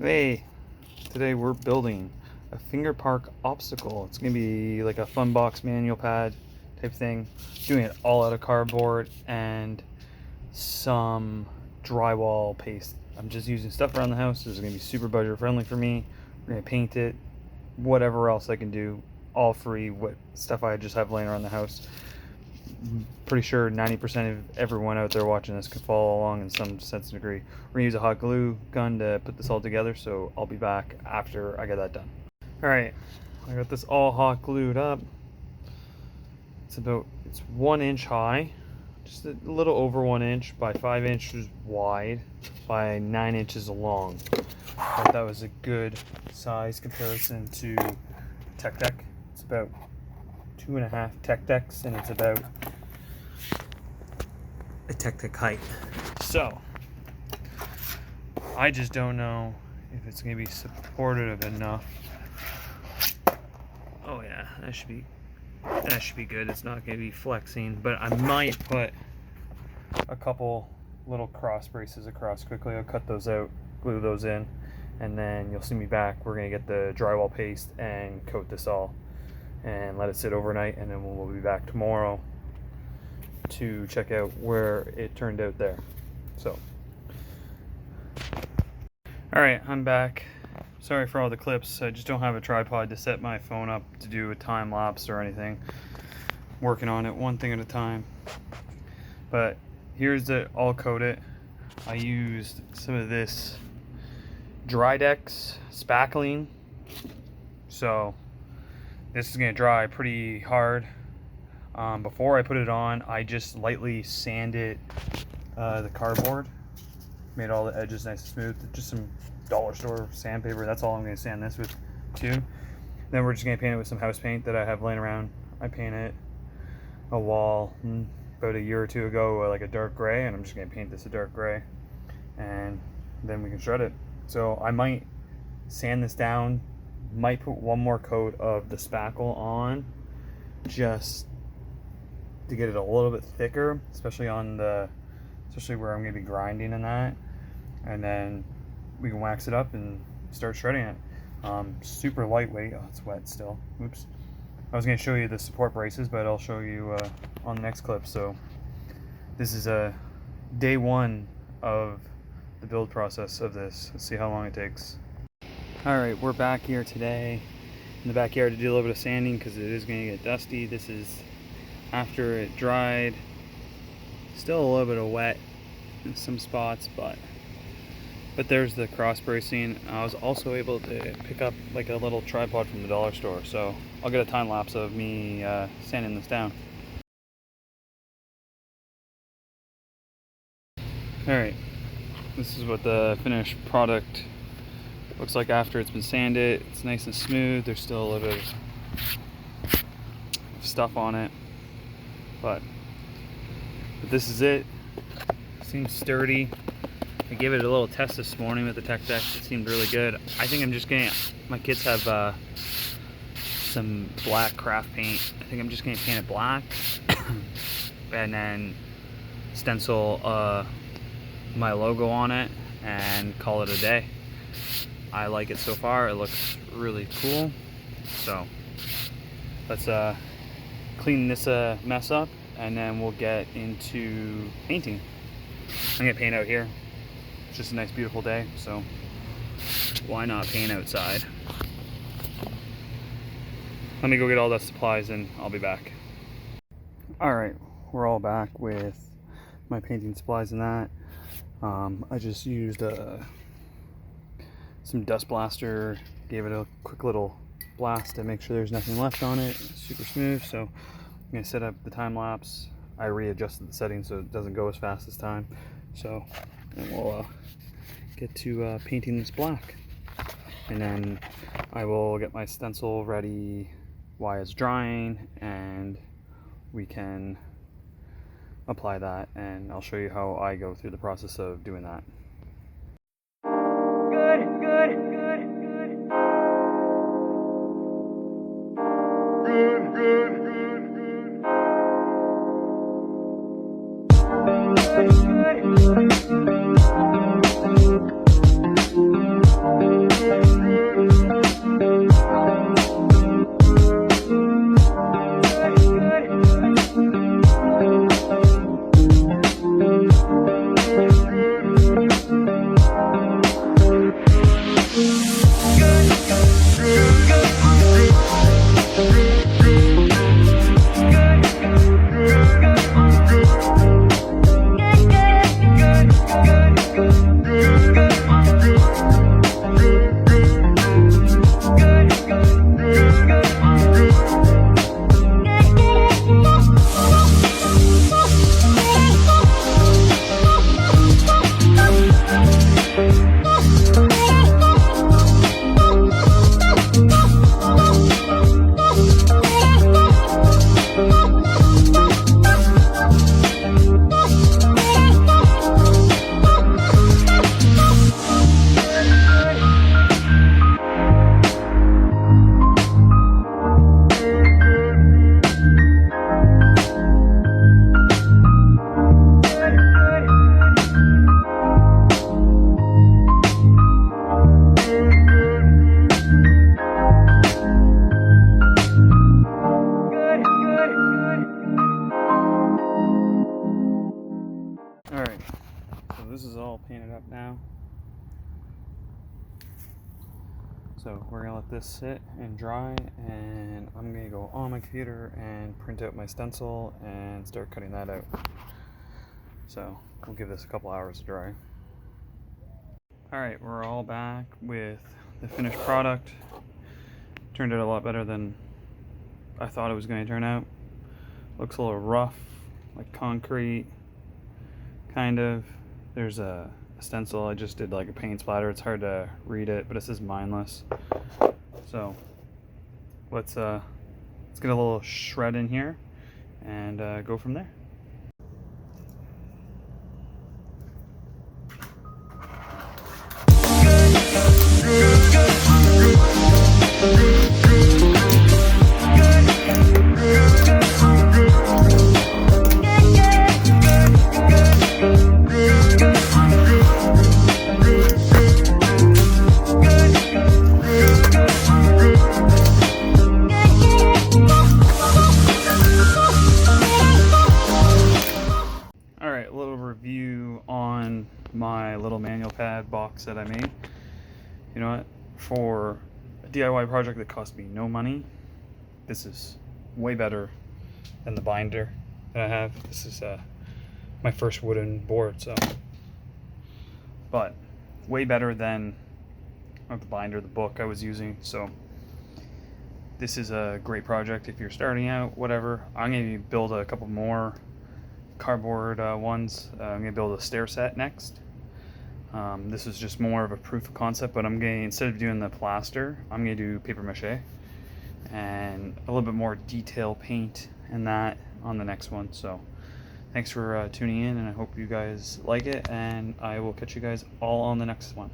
Hey, today we're building a finger park obstacle. It's gonna be like a fun box manual pad type thing. Doing it all out of cardboard and some drywall paste. I'm just using stuff around the house. This is gonna be super budget friendly for me. We're gonna paint it, whatever else I can do, all free. What stuff I just have laying around the house. Pretty sure 90% of everyone out there watching this can follow along in some sense and degree. We're gonna use a hot glue gun to put this all together, so I'll be back after I get that done. Alright, I got this all hot glued up. It's 1 inch high, just a little over 1 inch by 5 inches wide by 9 inches long. I thought that was a good size comparison to Tech Deck. It's about 2.5 Tech Decks, and it's about a Tech Deck height. So I just don't know if it's gonna be supportive enough. Oh yeah, that should be good. It's not gonna be flexing, but I might put a couple little cross braces across quickly. I'll cut those out, glue those in, and then you'll see me back. We're gonna get the drywall paste and coat this all and let it sit overnight, and then we'll be back tomorrow to check out where it turned out there. So all right, I'm back. Sorry for all the clips. I just don't have a tripod to set my phone up to do a time lapse or anything. Working on it one thing at a time. But here's the all coated. I used some of this Drydex spackling, so this is gonna dry pretty hard. Before I put it on, I just lightly sanded the cardboard, made all the edges nice and smooth. Just some dollar store sandpaper. That's all I'm gonna sand this with too. Then we're just gonna paint it with some house paint that I have laying around. I painted a wall about a year or two ago like a dark gray, and I'm just gonna paint this a dark gray, and then we can shred it. So I might sand this down, might put one more coat of the spackle on just to get it a little bit thicker, especially where I'm gonna be grinding in that, and then we can wax it up and start shredding it. Super lightweight. Oh, it's wet still. Oops. I was gonna show you the support braces, but I'll show you on the next clip. So this is day 1 of the build process of this. Let's see how long it takes. All right, we're back here today in the backyard to do a little bit of sanding because it is gonna get dusty. This is after it dried. Still a little bit of wet in some spots, but there's the cross bracing. I was also able to pick up like a little tripod from the dollar store, so I'll get a time lapse of me sanding this down. Alright, this is what the finished product looks like after it's been sanded. It's nice and smooth. There's still a little bit of stuff on it, but this is it. Seems sturdy. I gave it a little test this morning with the Tech Deck. It seemed really good. I think I'm just gonna, my kids have some black craft paint. I think I'm just gonna paint it black and then stencil my logo on it and call it a day. I like it so far. It looks really cool. So let's clean this mess up, and then we'll get into painting. I'm gonna paint out here. It's just a nice beautiful day, so why not paint outside? Let me go get all the supplies and I'll be back. Alright, we're all back with my painting supplies and that. I just used some dust blaster, gave it a quick little blast to make sure there's nothing left on it. It's super smooth, so I'm gonna set up the time lapse. I readjusted the settings so it doesn't go as fast this time. So and we'll get to painting this black, and then I will get my stencil ready while it's drying, and we can apply that, and I'll show you how I go through the process of doing that. Good. So we're gonna let this sit and dry, and I'm gonna go on my computer and print out my stencil and start cutting that out. So we'll give this a couple hours to dry. Alright, we're all back with the finished product. Turned out a lot better than I thought it was going to turn out. Looks a little rough, like concrete, kind of. There's a stencil. I just did like a paint splatter. It's hard to read it, but it says mindless. So let's get a little shred in here and go from there. Alright, a little review on my little manual pad box that I made. You know what? For a DIY project that cost me no money, this is way better than the binder that I have. This is my first wooden board, so. But way better than the binder, the book I was using. So this is a great project if you're starting out, whatever. I'm going to build a couple more cardboard ones. I'm going to build a stair set next. This is just more of a proof of concept, but I'm going, instead of doing the plaster, I'm going to do paper mache and a little bit more detail paint and that on the next one. So thanks for tuning in, and I hope you guys like it, and I will catch you guys all on the next one.